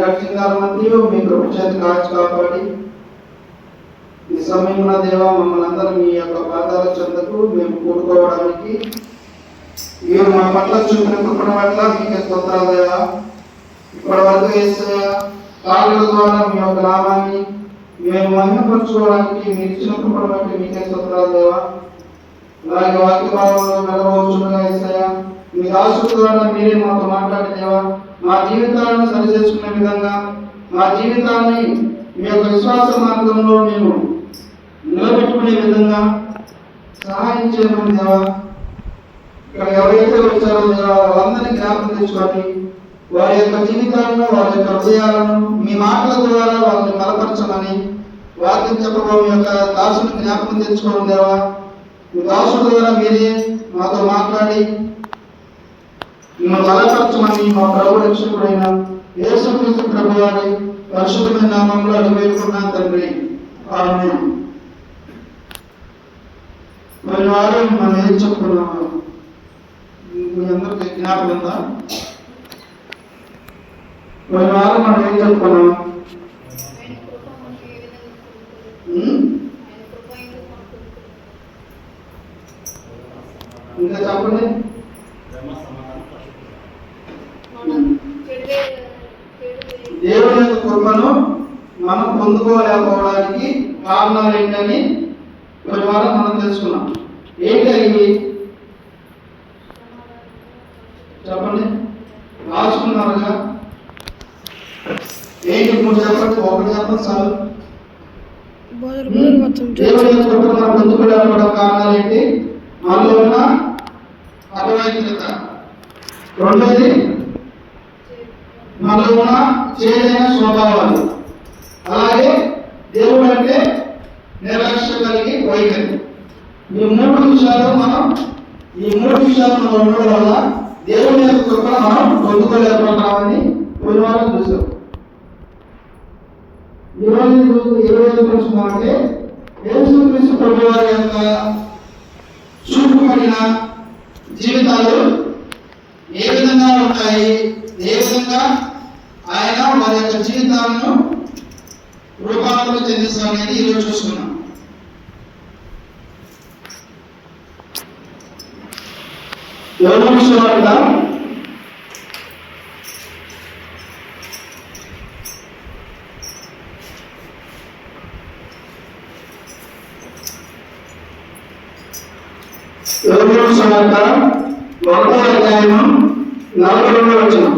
గడిచిన కాలమంతా మీ కృప చేత కాచి కాపాడి ఈ సమయంలో దేవా మమ్మల్ని అందరం మీ యొక్క పాదాల చెందకు మేము కూడుకోవడానికి మీరు మా పట్ల చూపిన కృపణ పట్ల మీకే స్తోత్రాలు దేవా. ఇప్పటి వరకు యేసయ్య కాళ్ళ ద్వారా మీ యొక్క నామాన్ని మేము మహిమపరచుకోవడానికి మీరు ఇచ్చిన కృపణ బట్టి మీకే స్తోత్రాలు దేవా. అలాగే వాక్య భావంలో వెళ్ళవచ్చుగా యేసయ్య మీ దాసుల ద్వారా మీరే మాతో మాట్లాడే దేవా. మా జీవితాలను సరిచేసుకునే విధంగా మా జీవితాన్ని మీ యొక్క విశ్వాస మార్గంలో మేము నిలబెట్టుకునే విధంగా సహాయం చేయమని దేవా. ఇక్కడ ఎవరైతే వచ్చారో దేవా వాళ్ళందరినీ జ్ఞాపకం తెచ్చుకొని వారి యొక్క జీవితాలను వారి యొక్క హృదయాలను మీ మాటల ద్వారా వాళ్ళని బలపరచమని వాక్యం చెప్పడం మీ యొక్క దాసుని జ్ఞాపకం తెచ్చుకోవడం దేవా. మీ దాసుల ద్వారా మీరే మాతో మాట్లాడి మిమ్మల్ని బలపరచమని మా ప్రభు రక్షకుడైన యేసుక్రీస్తు ప్రభు వారి పరిశుద్ధమైన నామంలో అడిగి వేడుకున్నాను తండ్రి, ఆమేన్. మరి వారు మనం ఏం చెప్పుకున్నాము మీ అందరికీ జ్ఞాపకం ఉందా? మరి వారు మనం ఏం చెప్పుకున్నాము? ఇంకా చెప్పండి. దేవుని యొక్క కృపను మనం పొందుకోలేకపోవడానికి కారణాలు ఏంటని కొన్ని వారం మనం తెలుసుకున్నాం. ఏంటి అవి చెప్పండి, రాసుకున్నారుగా. ఏంటి మూడు చెప్పండి, ఒకటి చెప్పండి చాలు. దేవుని యొక్క కృపను మనం పొందుకోలేకపోవడం కారణాలు ఏంటి? మనలో ఉన్న అపవిత్రత, రెండోది మనలో ఉన్న చేదైన స్వభావాలు, అలాగే దేవుడు అంటే నిర్లక్ష్యం కలిగి వైఖరి. ఈ మూడు విషయాలు మనం ఉండడం వల్ల దేవుని యొక్క కృపను మనం పొందుకోలేకపోతున్నామని కొన్ని వారం చూసాం. ఈరోజు చూసుకున్నామంటే యేసుక్రీస్తు ప్రభు వారి యొక్క చూపబడిన జీవితాలు ఏ విధంగా ఉంటాయి, ఏ విధంగా ఆయన వారి యొక్క జీవితాలను రూపాంతరం చెందిస్తామనేది ఈరోజు చూసుకున్నాం. యోహాను సువార్త 1వ అధ్యాయం 42వ వచనం.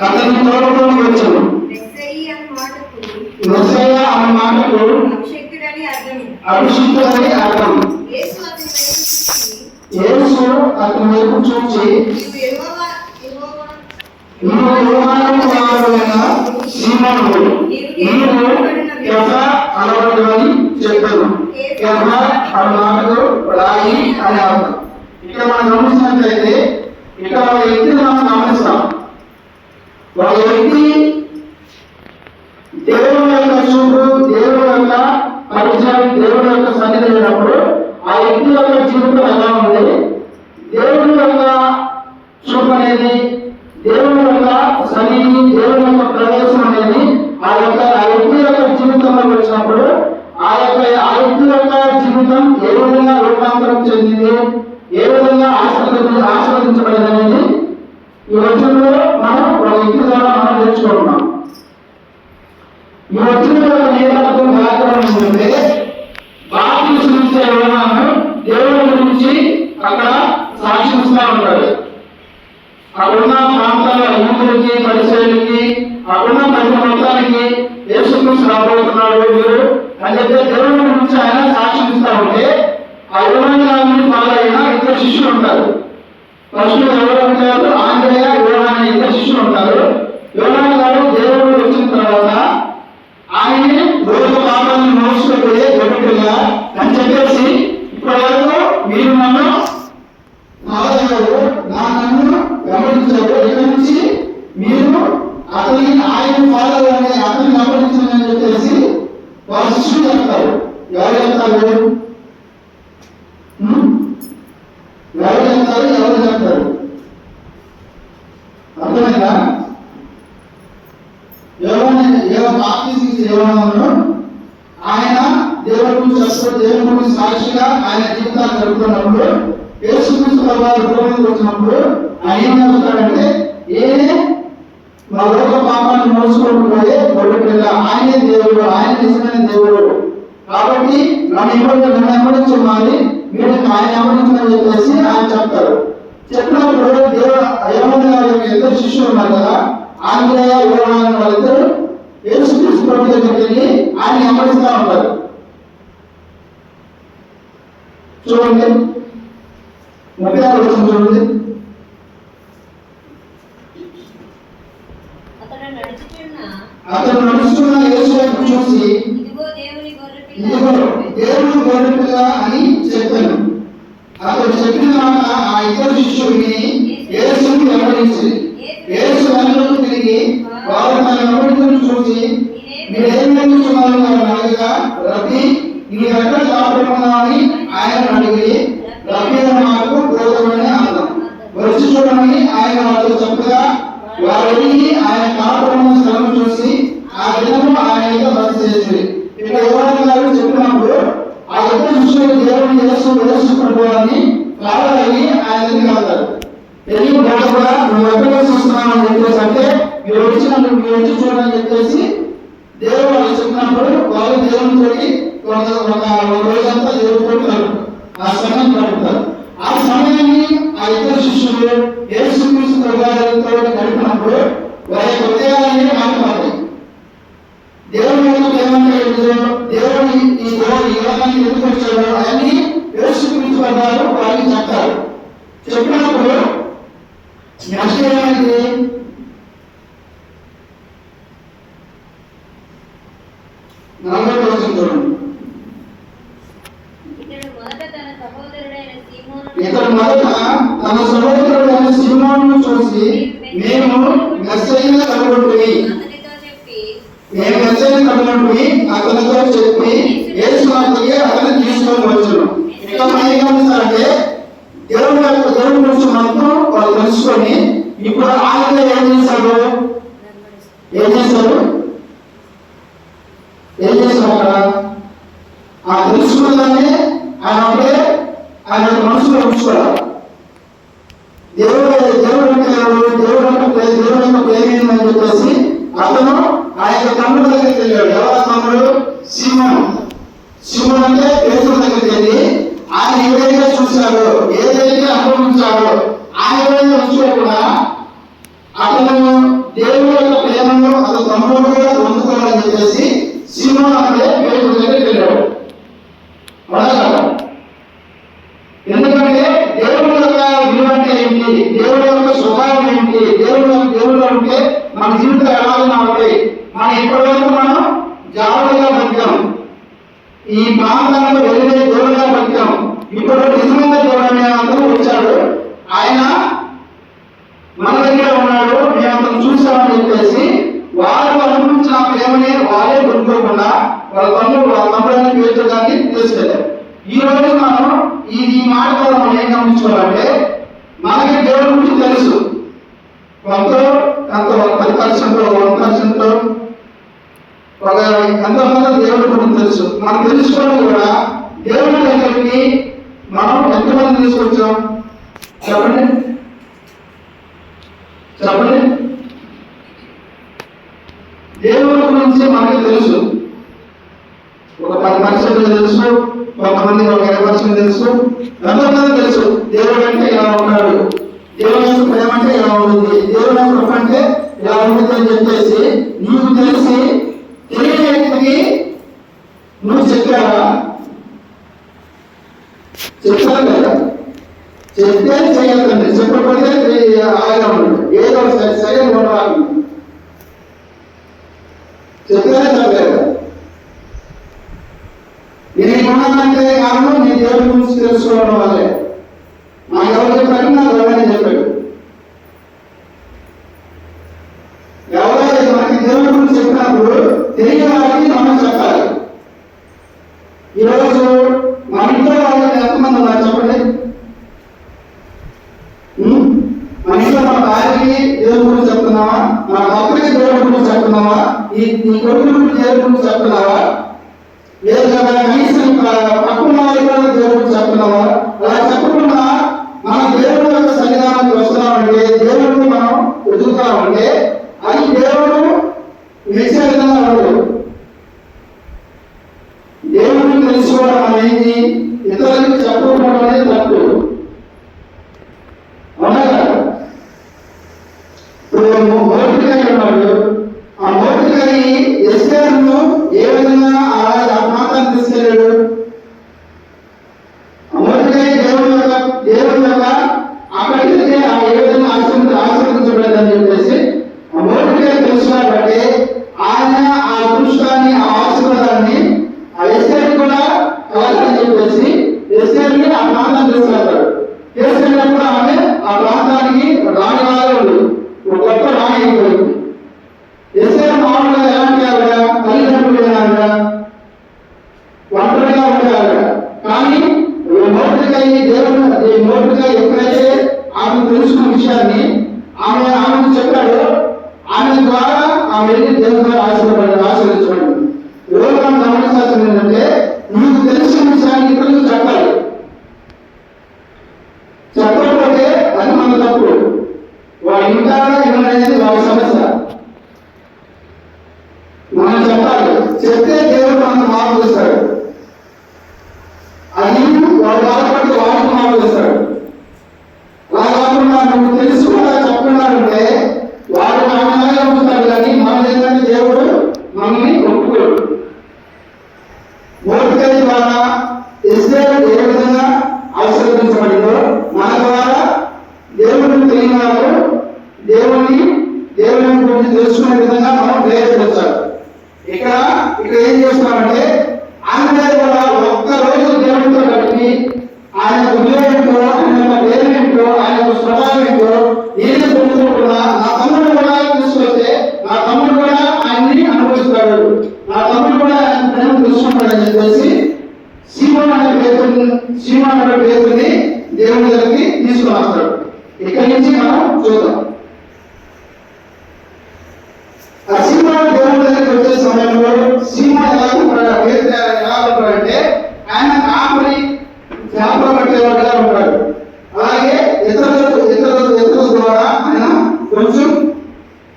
అతన్ని తోడుకొని వచ్చెను. మెస్సయ్య అనే మాటకు అభిషిక్తుడని అర్థం. యేసు అతని వైపు చూచి సీమోను నీవు కేఫా అనబడునని చెప్పాను. కేఫా అనే మాటకు రాయి అని అర్థం. ఇక్కడ మనం గమనించినట్లయితే ఇక్కడ ఒక వ్యక్తిని మనం గమనిస్తాం. ఒక వ్యక్తి దేవుని యొక్క చూపు, దేవుని యొక్క పరిచయం, దేవుని యొక్క సన్నిధి అయినప్పుడు ఆ వ్యక్తి యొక్క జీవితం ఎలా ఉంది, దేవుని యొక్క చూపు అనేది, దేవుని యొక్క సన్నిధి, దేవుని యొక్క ప్రవేశం అనేది ఆ వ్యక్తి యొక్క జీవితంలో వచ్చినప్పుడు ఆ వ్యక్తి యొక్క జీవితం ఏ విధంగా రూపాంతరం చెందింది, ఏ విధంగా ఆశీర్వదించబడింది అనేది ఈ వచనంలో మనం ఒక వ్యక్తి ద్వారా మనం నేర్చుకుంటున్నాం. ఈ వచనం యొక్క నేపథ్యం వ్యాకరణం ఏంటంటే బాప్తిస్మం ఇచ్చే యోహాను దేవుని గురించి అక్కడ సాక్షిస్తూ ఉంటాడు. అక్కడున్న ప్రాంతాల యూదులకి, పరిసయ్యులకి, అక్కడున్న ప్రతి మొత్తానికి యేసుక్రీస్తు రాబోతున్నాడు మీరు అని చెప్పి దేవుని గురించి ఆయన సాక్షిస్తూ ఉంటే ఆ యోహాను ఫాలో అయిన ఇద్దరు శిష్యులు ఉంటారు. ఫస్ట్ ఎవరు ఉంటారు? ఆంధ్రయ, యోహాను ఇద్దరు శిష్యులు ఉంటారు. యోహాను గారు దేవుడు వచ్చిన తర్వాత ఆయన్ని రోజు పాపాలను మోసుకుపోయే గొప్పగా అని చెప్పేసి ఇప్పటి వరకు మీరు నన్ను నన్ను గమనించారు, ఇక్కడ నుంచి మీరు ఆయన ఫాలో అతన్ని గమనించమని చెప్పేసి వారు శిష్యులు చెప్తారు. ఎవరు చెప్తారు? ఎవరు చెప్తారు? ఎవరు చెప్తారు? అర్థమైందా? ఆయన దేవుడి గురించి చెప్తాడు. దేవుడి గురించి సాక్షిగా ఆయన జీవితాన్ని జరుపుతున్నప్పుడు యేసుక్రీస్తు ప్రభువు భూమికి వచ్చినప్పుడు ఆయన ఏం చేస్తాడంటే మా లోక పాపాన్ని మోసుకొని పోయే గొడ్డు పిల్ల, ఆయనే దేవుడు, ఆయన నిజమైన దేవుడు. కాబట్టి నన్ను వెంబడించమని మీరు ఆయన వెంబడించమని చెప్పేసి ఆయన చెప్తారు. చెప్పినప్పుడు దేవుడు యోహాను గారి యొక్క ఇద్దరు శిష్యులు ఉన్నారు కదా, ఆంధ్రయ యోహాను వాళ్ళిద్దరు యేసుక్రీస్తు ప్రభు దగ్గరికి వెళ్ళి ఆయన వెంబడిస్తూ ఉంటారు. చూడండి 36 వచనం చూడండి. అతను నడుస్తున్న యేసు వైపు చూసి ఇదిగో దేవుని గొర్రె పిల్ల అని చెప్పాను. అతడు చెప్పిన మాట ఆ ఇద్దరు శిష్యులు విని యేసుని వెంబడించి యేసు వెనుకకు తిరిగి వారు తన వెంబడించడం చూసి మీరేం వెంబడిస్తున్నారు అని అడగగా, రబ్బీ నీవెక్కడ దాపుకున్నావు అని ఆయన అడిగి, రబ్బీ అన్న మాటకు బోధకుడని అర్థం. వచ్చి చూడమని ఆయన వాళ్ళతో చెప్పగా వారు వెళ్ళి ఆయన కాపురమున్న స్థలం చూసి ఆ దినము ఆయన బస చేసింది. ఇక్కడ యోహాను గారు చెప్పినప్పుడు ఆ ఇద్దరు శిష్యులు దేవుని యేసు ప్రభువాన్ని ఫాలో అయ్యి ఆయన దగ్గరికి వెళ్తారు. వెళ్ళి బోధకుడా నువ్వు ఎక్కడ చూస్తున్నావు అని చెప్పేసి అంటే మీరు వచ్చి చూడని చెప్పేసి దేవుడు వాళ్ళు చెప్పినప్పుడు వాళ్ళు దేవునితో ఒక రోజంతా దేవుడితో ఆ సమయం గడుపుతారు. ఆ సమయాన్ని ఆ ఇద్దరు శిష్యులు యేసుక్రీస్తు ప్రభువుతో గడిపినప్పుడు వారి యొక్క హృదయాలన్నీ మారిపోతాయి. దేవుని యొక్క ఏమంటే దేవుడు ఈ లోకానికి ఎందుకు వచ్చాడు అని యేసుక్రీస్తు ప్రభువు వారికి చెప్తారు. చెప్పినప్పుడు నెక్స్ట్ ఏమైంది? ఇతడు మొదట తన సహోదరుడైన సీమోనును చూసి మేము మెస్సయ్యను కనుగొంటిమి అతనితో చెప్పి యేసు నామమున అతన్ని తీసుకొని వచ్చును. ఇక్కడ మనం ఏం గమనిస్తారంటే దేవుడి గురించి మొత్తం వాళ్ళు తెలుసుకొని ఇప్పుడు ఆయన ఏం చేశారు అక్కడ ఆ తెలుసుకున్నదాన్ని ఆయన అప్పుడే ఆయన మనసులో ఉంచుకోవాలి. దేవుడు అంటే దేవుడు యొక్క ప్రేమ ఏందని చెప్పేసి అతను ఆ యొక్క తమ్ముడు దగ్గరికి వెళ్ళాడు. ఎవరు తమ్ముడు? సిమోను అంటే పేతురు దగ్గరికి వెళ్ళి ఆయన ఏదైతే చూశాడో ఏదైతే అనుభవించాడో ఆయన ఉంచుకోకుండా అతను దేవుడి యొక్క ప్రేమను అతను తమ్ముడు కూడా పొందుకోవాలని చెప్పేసి సిమోను అంటే పేతురు దగ్గరికి వెళ్ళాడు. ఎందుకంటే దేవుడి యొక్క విలువ అంటే ఏంటి, దేవుడి యొక్క స్వభావం ఏంటి, దేవుడు అంటే మన జీవితం ఎలా ఉంటాయి. మనం ఇప్పటివరకు మనం జాగ్రత్తగా బతికాం, ఈ ప్రాంతానికి వెళ్ళే దేవుడిగా బతికాం. ఇప్పుడు నిజమైన దేవుడు అనే అతను వచ్చాడు, ఆయన మన దగ్గర ఉన్నాడు, మేము అతను చూసామని చెప్పేసి వారు అనుభవించిన ప్రేమని వాళ్ళే కొనుక్కోకుండా వాళ్ళ తమ్ముడైన పేతురు గారిని తీసుకెళ్ళారు. ఈ రోజు మనం ఈ మాట ద్వారా మనం ఏం గమనించుకోవాలంటే మనకి దేవుడి గురించి తెలుసు, కొంత 10%, 1%, ఎంతమంది దేవుడి గురించి తెలుసు. మనం తెలుసుకోవడం కూడా దేవుడి దగ్గరికి మనం ఎంతమంది తీసుకొచ్చాం చెప్పండి. దేవుడి గురించి మనకి తెలుసు, ఒక 10% తెలుసు, కొంతమంది ఒక 20% తెలుసు, ఎంతమంది తెలుసు దేవుడు అంటే ఇలా ఉన్నాడు, దేవుని యొక్క ప్రేమ అంటే ఇలా ఉంటుంది, దేవుని యొక్క కృప అంటే ఇలా ఉంటుంది అని చెప్పేసి నీకు తెలిసి తెలియని వ్యక్తికి నువ్వు చెప్పారా? కదా. చెప్తే చేయొద్దండి, చెప్పకపోతే ఆయన ఏదో సరైన ఉండవాలి. చెప్పారా చెప్పలేదు? నేను ఉన్నానంటే కారణం నీ దేవుడి గురించి తెలుసుకోవడం వల్లే. నాకు ఎవరు చెప్పారు? నాకు ఎవరైనా చెప్పాడు. ఎవరైతే మనకి దేవుడి గురించి చెప్పినప్పుడు తెలియని వారికి మనం చెప్పాలి. ఈరోజు మన ఇంట్లో వాళ్ళకి ఎంతమంది ఉన్నారు చెప్పండి? మన ఇంట్లో మన భార్యకి దేవుడి గురించి చెప్తున్నావా? మన భర్తకి దేవుడి గురించి చెప్తున్నావా? ఈ కొడుకు గురించి దేవుడి గురించి చెప్తున్నావా? లేదు కదా, కనీసం పక్కన వాళ్ళకి కూడా దేవుడి గురించి చెప్తున్నావా? అలా చెప్పకుండా మన దేవుడి యొక్క సన్నిధానానికి వస్తున్నామంటే, దేవుడిని మనం వెతుకుతామంటే అది దేవుడు మెచ్చే విధంగా ఉండదు. దేవుడిని తెలుసుకోవడం అనేది ఇతరులకు చెప్పకపోవడం అనేది తప్పు. అవునా కదా? ఇప్పుడు మోర్డికై ఉన్నాడు. ఆ మోర్డికై ఎస్తేరును ఏ విధంగా ఆ ప్రాంతాన్ని తీసుకెళ్ళాడు? మోర్డికై దేవుడి యొక్క అక్కడికి ఏ విధంగా ఆశీర్వదించబడదని చెప్పేసి ఆ మోర్డికై తెలుసుకున్నాడు. బట్టి ఆయన ఆ అదృష్టాన్ని, ఆ ఆశీర్వాదాన్ని ఆ ఎస్తేరు కూడా కలగాలని చెప్పేసి ఎస్తేరుని ఆ ప్రాంతాన్ని తీసుకెళ్తాడు. తీసుకెళ్ళినప్పుడు ఆమె ఆ ప్రాంతానికి రాణిలాగా ఉంది, ఒక గొప్ప రాణి అయిపోయింది. ఎస్తేరు మామూలుగా ఎలాంటి ఆవిడ? తల్లిదండ్రులు లేని ఆవిడ, ఒంటరిగా ఉండే ఆవిడ. కానీ మోర్డెకై ఎప్పుడైతే ఆమె తెలుసుకున్న విషయాన్ని ఆమెకు చెప్పాడు, ఆమె ద్వారా ఆమె దేవుని ద్వారా ఆశీర్వదించబడింది. ఈరోజు మనం గమనించాల్సింది ఏంటంటే, నీకు తెలిసిన విషయాన్ని ఇతరులకు చెప్పాలి. చెప్పకపోతే అది మన తప్పు. వాడు ఇంకా ఇవ్వనేది వాడి సమస్య. మనం చెప్పాలి. చెప్తే దేవుడు మనకు మార్పు చేస్తాడు. అది వాడు బాధపడితే వాడికి మార్పు చేస్తాడు. అలా కాకుండా నువ్వు తెలుసు కూడా చెప్తున్నాడంటే వాడు మనలాగా ఉంచుతాడు, కానీ మన ఏంటంటే దేవుడు మనల్ని ఒప్పుకోడు. మోర్డెకై ద్వారా ఎస్తేరు ఏ విధంగా ఆశీర్వదించబడిందో మన ద్వారా దేవుడిని తెలియని వాళ్ళు దేవుని గురించి తెలుసుకునే విధంగా మనం ప్రేరేపించాలి. ఇక్కడ ఏం చేస్తున్నామంటే, ఆయన కూడా ఒక్క రోజు దేవుడితో గడిపి ఆయన ఉద్యోగంతో, ఆయన యొక్క పేరెంటో, ఆయన యొక్క స్వభావం ఏంటో నేనే పొందుకుంటున్నా, నా తమ్ముడు కూడా తీసుకొస్తే నా తమ్ముడు కూడా ఆయన్ని అనుభవిస్తాడు, నా తమ్ముడు కూడా ఆయన ప్రేమ తెలుసుకుంటాడని చెప్పేసి సీమోను అనే పేరుని దేవుని దగ్గరికి తీసుకుని వస్తాడు. ఇక్కడి నుంచి మనం చూద్దాం. ఆ సీమోను దేవుని దగ్గరికి వచ్చే సమయంలో సీమోను ఎలా ఉంటాడంటే, ఆయన కాపరి చేపలు పట్టేవాడుగా ఉంటాడు. అలాగే ఇతరుల ద్వారా ఆయన కొంచెం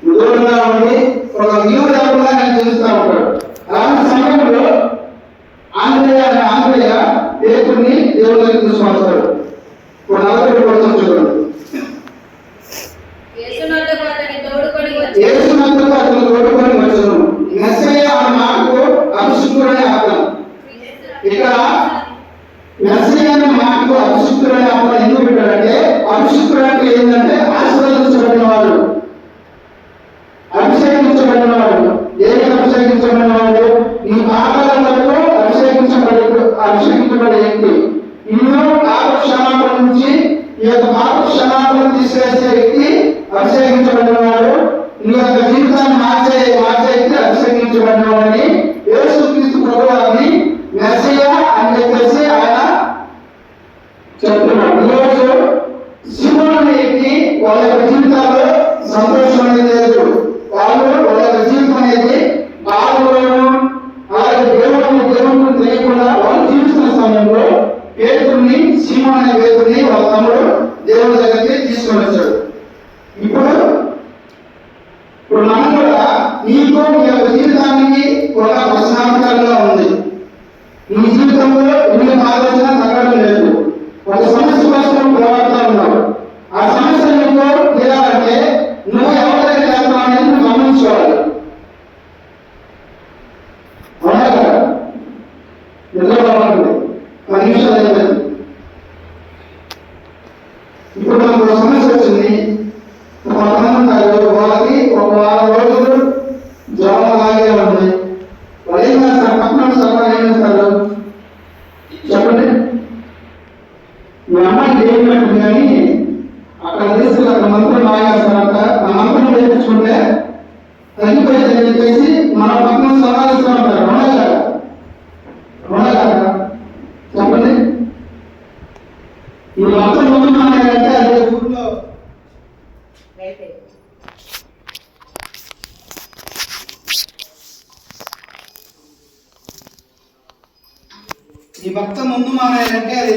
దూరంగా ఉండి ఒక విలువ లేకుండా ఆయన చేస్తూ ఉంటాడు. అలాంటి సమయంలో ఆంధ్రయ్య పేరుని దేవుని దగ్గర తీసుకుని వస్తాడు. ఇప్పుడు 40 కోసం చూడండి. యేసునందుకు అతను తోడుకొని వచ్చును. మెస్సయ్య ఆ మాటకు అభిషిక్తుడనే అర్థం. ఇక్కడ మెస్సయ్య అనే మాటకు అభిషిక్తుడనే అర్థం ఎందుకు పెట్టాడంటే, అభిషిక్తుడు అంటే ఏంటంటే ఆశీర్వదించబడిన వాడు, అభిషేకించబడిన వాడు. దేనికి అభిషేకించబడిన వాడు? నీ పాపాలకు అభిషేకించబడే వ్యక్తి. ఇన్నో పాప క్షమాపణ నుంచి ఈ యొక్క పాప క్షమాపణ తీసివేసే వ్యక్తి అభిషేకించబడిన వాడు. నీ యొక్క జీవితాన్ని మార్చే వ్యక్తి అభిషేకించబడిన వాడిని యేసుక్రీస్తు ప్రభువారిని మెస్సయ్య అని చెప్పేసి ఆయన చెప్తున్నాడు. ఈరోజు సీమోను అనే వ్యక్తి వాళ్ళ యొక్క జీవితాల్లో సంతోషం అనేది లేదు. వాళ్ళ యొక్క జీవితం అనేది బాధలోను, అలాగే దేవుడిని తెలియకుండా వాళ్ళు జీవిస్తున్న సమయంలో సీమోను అనే పేరుని వాళ్ళ తమ్ముడు దేవుడి దగ్గరికి తీసుకొని వచ్చాడు. ఇప్పుడు మనం కూడా నీకు నీ యొక్క జీవితానికి ఒక ప్రశ్నార్థకంగా ఉంది. నీ జీవితంలో ఎన్ని ఆలోచన తగ్గడం లేదు. ఒక సమస్య కోసం పోరాడుతూ ఉన్నావు. ఆ సమస్య నీకు తీరాలంటే నువ్వు ఎవరి దగ్గర చేస్తావు అనేది నువ్వు గమనించుకోవాలి. అవునా కదా? నిద్రపోవాలి. 10 నిమిషాలు అయిపోయింది. ఇప్పుడు మనకు ఒక సమస్య వచ్చింది. వాళ్ళకి ఒక వారం రోజులు జ్వరం అలాగే ఉంది. వాళ్ళు ఏం చేస్తారు? పక్కన సలహా ఏం చేస్తారు చెప్పండి. మీ అమ్మాయి దేని పెట్టింది కానీ అక్కడ తీసుకుని అక్కడ మంత్రం బాగేస్తారంట. ఆ మంత్రం చేయించుకుంటే తగ్గిపోయిందని చెప్పేసి మన పక్కన సలహా ఇస్తూ ఉంటారు. అవునా కదా? భర్త ముందు మానేయాలంటే అది ఊర్లో ఈ భర్త ముందు మానేయాలంటే అది